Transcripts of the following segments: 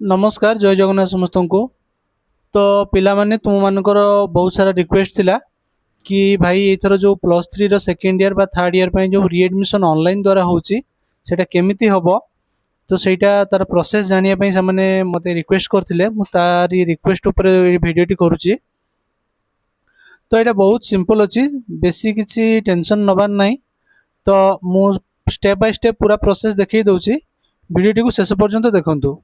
नमस्कार जय जगन्नाथ समस्त को। तो पिला माने तुम मानकर बहुत सारा रिक्वेस्ट थिला कि भाई एथर जो प्लस थ्री सेकेंड ईयर बा थर्ड ईयर जो रिएडमिशन ऑनलाइन द्वारा होची सेटा केमिति हबो। तो सेटा तार प्रोसेस जानिया पई सामने मते रिक्वेस्ट करथिले मु तारी रिक्वेस्ट ऊपर वीडियोटी करूची। तो एटा बहुत सिंपल अछि, बेसी किछि टेंशन नबार नाही। तो मु स्टेप बाय स्टेप पूरा प्रोसेस देखै दउची, वीडियोटी को शेष पर्यंत देखंतु।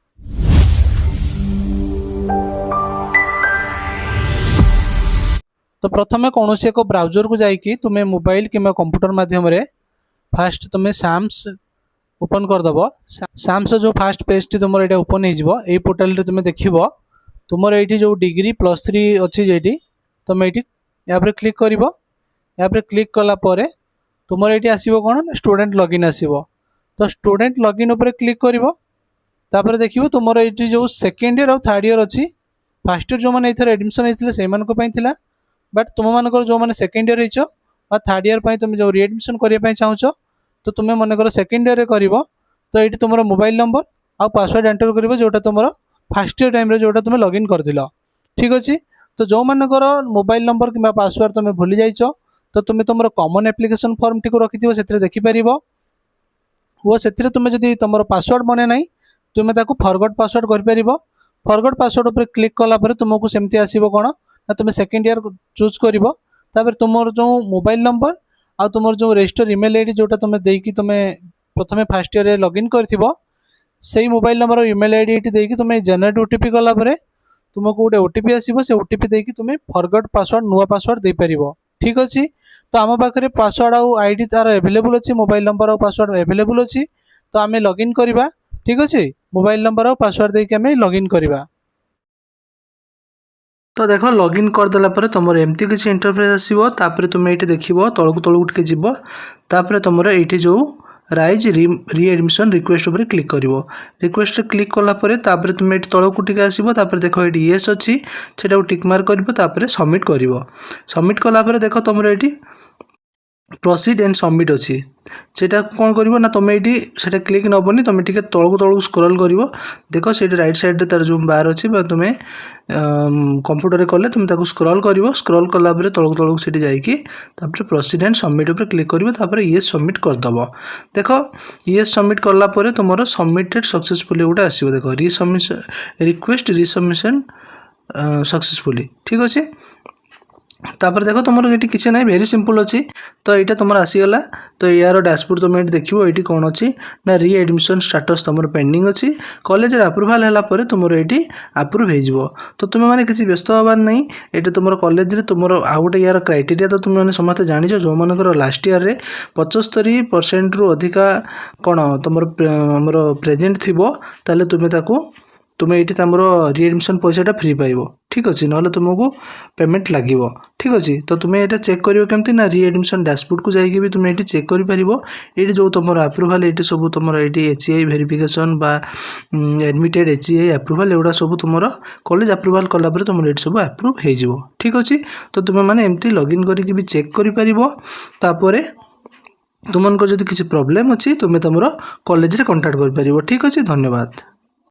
तो प्रथमे कौन एक ब्राउजर को जाइए तुम्हें मोबाइल कि कंप्यूटर माध्यम फास्ट तुम्हें साम्स ओपन करदेव। साम्स जो फास्ट पेज टी तुम ये ओपन हो पोर्टाल तुम्हें देख तुम ये जो डिग्री प्लस थ्री अच्छी जेटी तुम ये यहाँ क्लिक कर यहाँ क्लिक कलापर तुम ये आसो कौन स्टूडेंट लॉगिन आसो। तो स्टूडेंट लॉगिन उपर क्लिक कर देख तुम ये जो सेकेंड ईयर और थर्ड ईयर अच्छी फास्ट ईयर जो मैंने एडमिशन होते से बट तुम मानकर जो मैंने सेकेंड ईयर हो थर्ड ईयर तुम जो रिएडमिशन करने चाहो तो तुम्हें मनकर सेकेंड ईयर कर तो ये तुम मोबाइल नंबर आ पासवर्ड एंटर कर जोटा तुम फास्ट ईयर टाइम जोटा तुम लॉगिन कर दिल। ठीक अच्छे। तो जो मानकर मोबाइल नंबर कि पासवर्ड तुम भूली जाइछ तो तुम्हें तुम कॉमन एप्लिकेशन फॉर्म टी रखि से देखिपर वो से तुम जब तुम पासवर्ड मने ना तुम्हें फॉरगॉट पासवर्ड कर फॉरगॉट पासवर्ड उपर क्लिक कलापर तुमको सेमती आसो कौन ना तुम सेकेंड ईयर चूज कर तुम जो मोबाइल नंबर आ तुम जो रजिस्टर ईमेल आईडी जोटा तुम देकी तुम प्रथम फास्ट ईयर लॉगिन कर मोबाइल नंबर और ईमेल आईडी देकी तुम जनरेट ओटीपी कलापर तुमको गोटे ओटीपी आसो से ओटीपी देकी तुम फॉरगॉट पासवर्ड नुआ पासवर्ड दे पार। ठीक अच्छे। तो आम पाखे पासवर्ड आउ आईडी तार एवेलेबल अच्छी मोबाइल नंबर और पासवर्ड एवेलेबल अच्छी। तो आम लॉगिन करवा। ठीक अच्छे। मोबाइल नंबर और पासवर्ड देकी आम लॉगिन करवा। तो देख लॉगिन करदेला तुम एमती किसी इंटरफेस आसो तुम ये देख तौक तौक टे जीव तुम ये जो राइज रिएडमिशन रिक्वेस्ट उपर क्लिक कर रिक्वेस्ट क्लिक कलापर तुम ये तौक टे आसो देख ये येस अच्छी से टिक मार्क कर सबमिट कर सबमिट कलापर देख तुम ये प्रोसीड एंड सबमिट अच्छी सेटा कौन कर ना तुम ये क्लिक नबनी तुम टे तौक तौक स्क्रॉल कर देख से राइट साइड तार जो बार अच्छी तुम्हें कंप्यूटर कले तुम स्क्रॉल कर स्क्रॉल कलापर तौक तौक से जापर प्रोसीड एंड सबमिट उपर क्लिक कर ये सबमिट करदेव। देख ये सबमिट कलापर तुम सबमिटेड सक्सेसफुली गोटे आसो देख रिसबमिशन रिक्वेस्ट रिसबमिशन सक्सेसफुली। ठीक अच्छे। तापर देख तुम ये किसी ना वेरी सिंपल अच्छी। तो यहाँ तुम आसीगला तो यार डैशबोर्ड तुम ये देख ये कौन अच्छी ना रिएडमिशन स्टेटस तुम पेंडिंग अच्छी कॉलेज अप्रूवाल है तुम ये अप्रूव हो। तो तुम मैंने किसी व्यस्त हबार नहीं ये तुम कॉलेज तुम आउ गोटे यार क्राइटेरिया तो तुम समस्त जानी जो मानकर लास्ट ईयर रे 75% रु अधिका कौन तुम प्रेजेंट थी ताले तुम ये रिएडमिशन पैसाटा फ्री पाइब। ठीक अच्छे। ना तुमको पेमेंट लगे। ठीक अच्छे। तो तुम ये चेक कर केमती ना रिएडमिशन डैशबोर्ड को जाइए भी तुम ये चेक कर जो तुम अप्रूवाल ये सब तुम ये एचईआई वेरिफिकेशन बा एडमिटेड एचईआई अप्रूवाल एगुड़ा सब तुम कॉलेज अप्रूवाल कलापर तुम ये सब अप्रूव हो। ठीक अच्छे। तो तुम मैंने एमती लॉगिन करके भी चेक कर तुमको जब किसी प्रॉब्लम अच्छी तुम्हें तुम कॉलेज रे कांटेक्ट कर। ठीक अच्छे। धन्यवाद।